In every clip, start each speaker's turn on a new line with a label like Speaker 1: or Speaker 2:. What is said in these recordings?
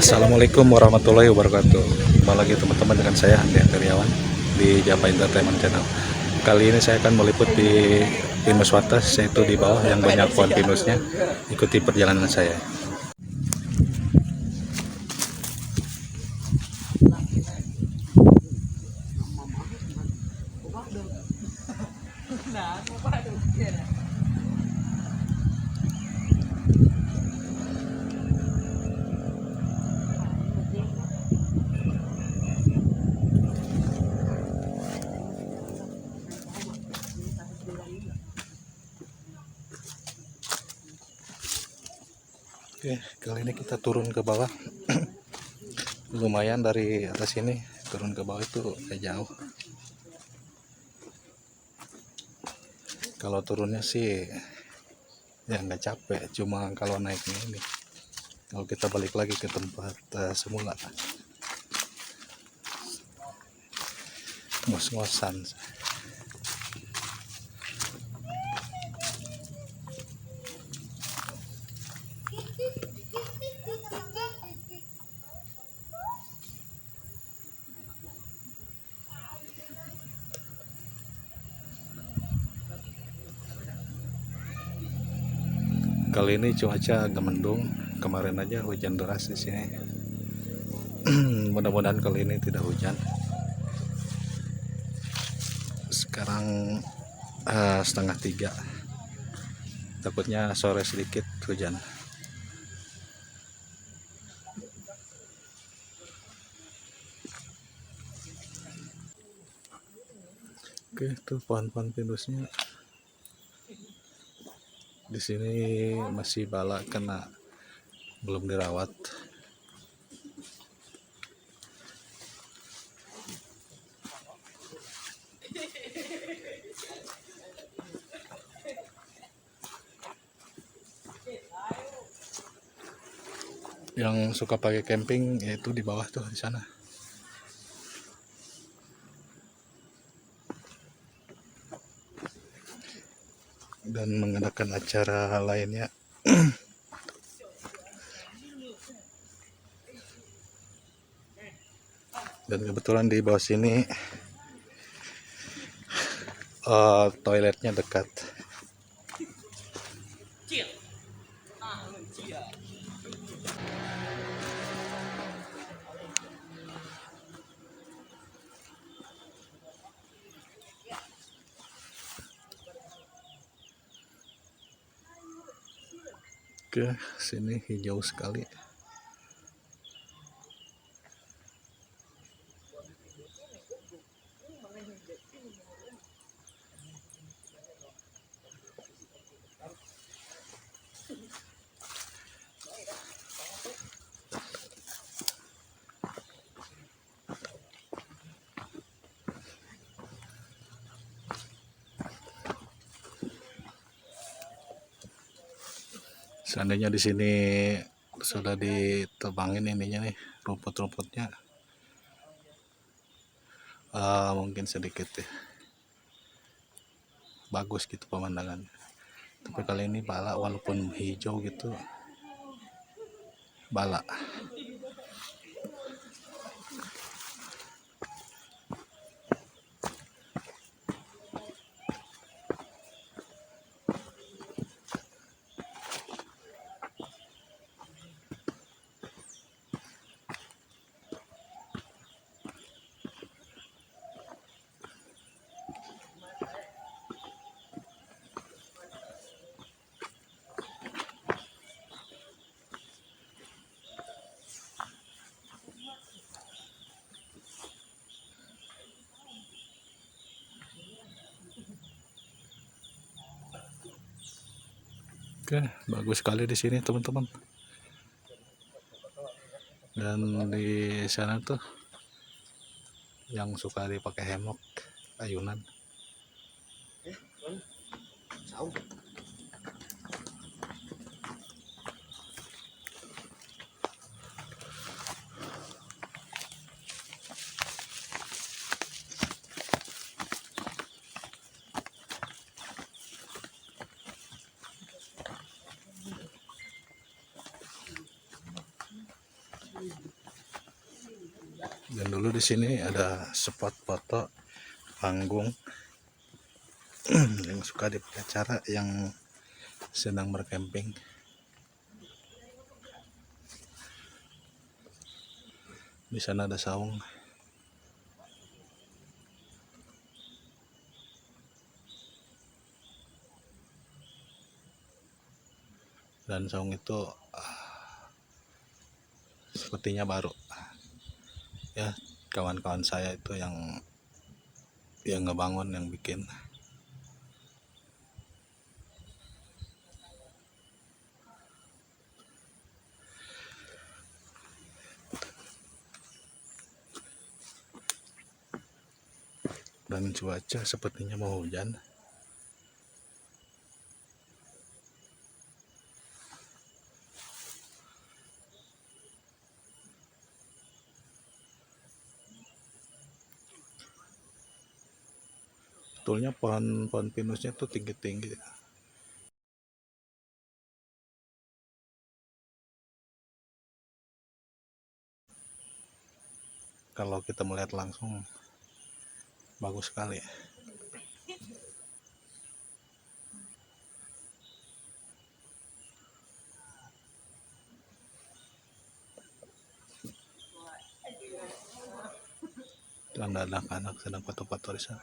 Speaker 1: Assalamualaikum warahmatullahi wabarakatuh. Kembali lagi teman-teman dengan saya Andi Anteriawan di Japa Entertainment Channel. Kali ini saya akan meliput di Pinus Wates, yaitu di bawah yang banyak pohon pinusnya. Ikuti perjalanan saya. Oke, kali ini kita turun ke bawah. Lumayan dari atas ini turun ke bawah itu agak jauh. Kalau turunnya sih ya nggak capek, cuma kalau naiknya ini, kalau kita balik lagi ke tempat semula, ngos-ngosan. Kali ini cuaca agak mendung, kemarin aja hujan deras di sini. Mudah-mudahan kali ini tidak hujan. Sekarang 2:30, takutnya sore sedikit hujan. Oke, itu pohon-pohon pinusnya. Di sini masih bala kena belum dirawat. Yang suka pakai camping yaitu di bawah tuh, di sana. Dan mengadakan acara lainnya. Dan kebetulan di bawah sini toiletnya dekat. Oke, sini hijau sekali. Seandainya di sini sudah ditebangin ininya nih, rumput-rumputnya, mungkin sedikit ya bagus gitu pemandangan. Tapi kali ini bala, walaupun hijau gitu, bala. Oke, bagus sekali di sini teman-teman. Dan di sana tuh yang suka dipakai hemok, ayunan. Dan dulu di sini ada spot foto panggung yang suka dipakai acara yang sedang bercamping. Di sana ada saung. Dan saung itu sepertinya baru. Ya, kawan-kawan saya itu yang ngebangun, yang bikin. Dan cuaca sepertinya mau hujan. Sebetulnya pohon pinusnya tuh tinggi-tinggi. Kalau kita melihat langsung bagus sekali. Dan ada anak-anak sedang foto-foto di sana.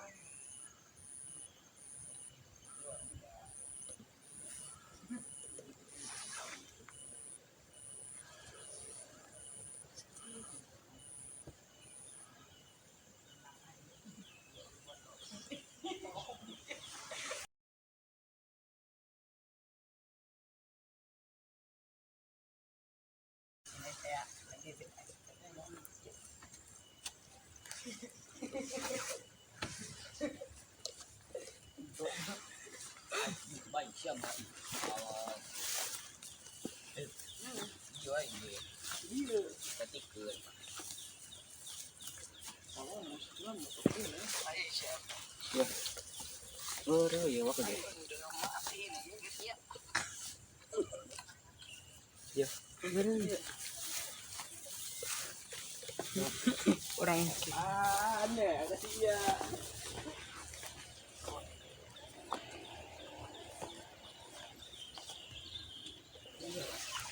Speaker 2: Orang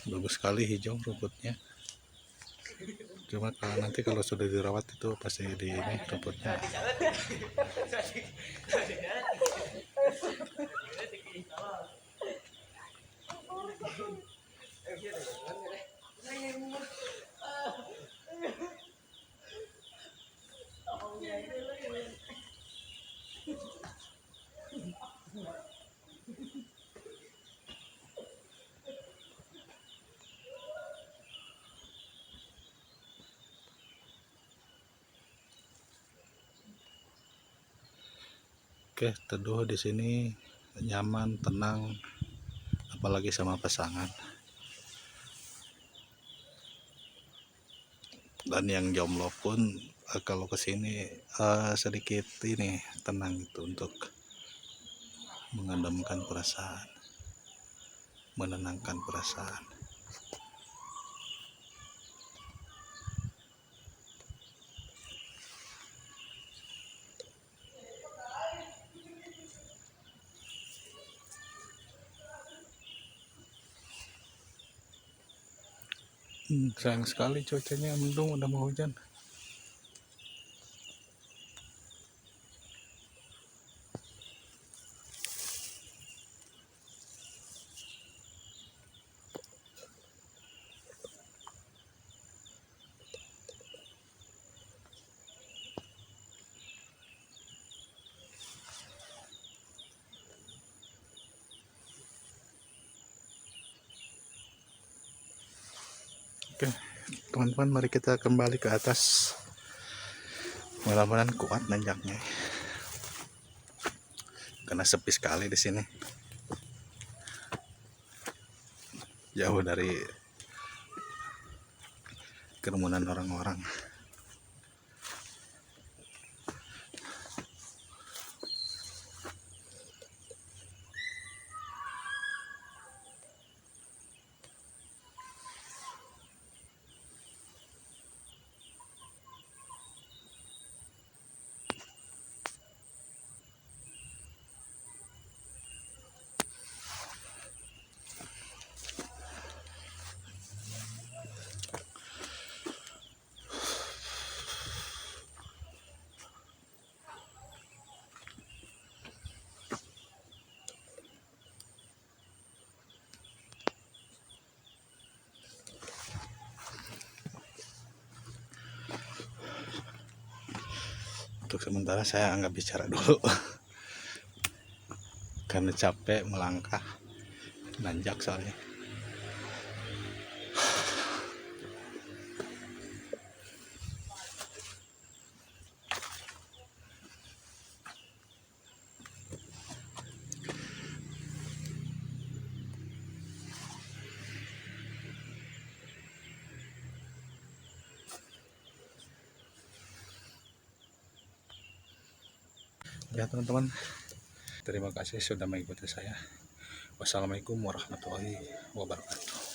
Speaker 1: Bagus sekali hijau rumputnya. Cuma nanti kalau sudah dirawat itu pasti di ini rumputnya. Oke, teduh di sini nyaman, tenang, apalagi sama pasangan. Dan yang jomblo pun kalau kesini sedikit ini tenang itu untuk mengademkan perasaan, menenangkan perasaan. Sayang sekali cuacanya mendung, udah mau hujan. Oke, teman-teman, mari kita kembali ke atas. Mudah-mudahan kuat nanjaknya, karena sepi sekali di sini, jauh dari kerumunan orang-orang. Untuk sementara saya anggap bicara dulu karena capek melangkah nanjak soalnya. Ya teman-teman, terima kasih sudah mengikuti saya. Wassalamualaikum warahmatullahi wabarakatuh.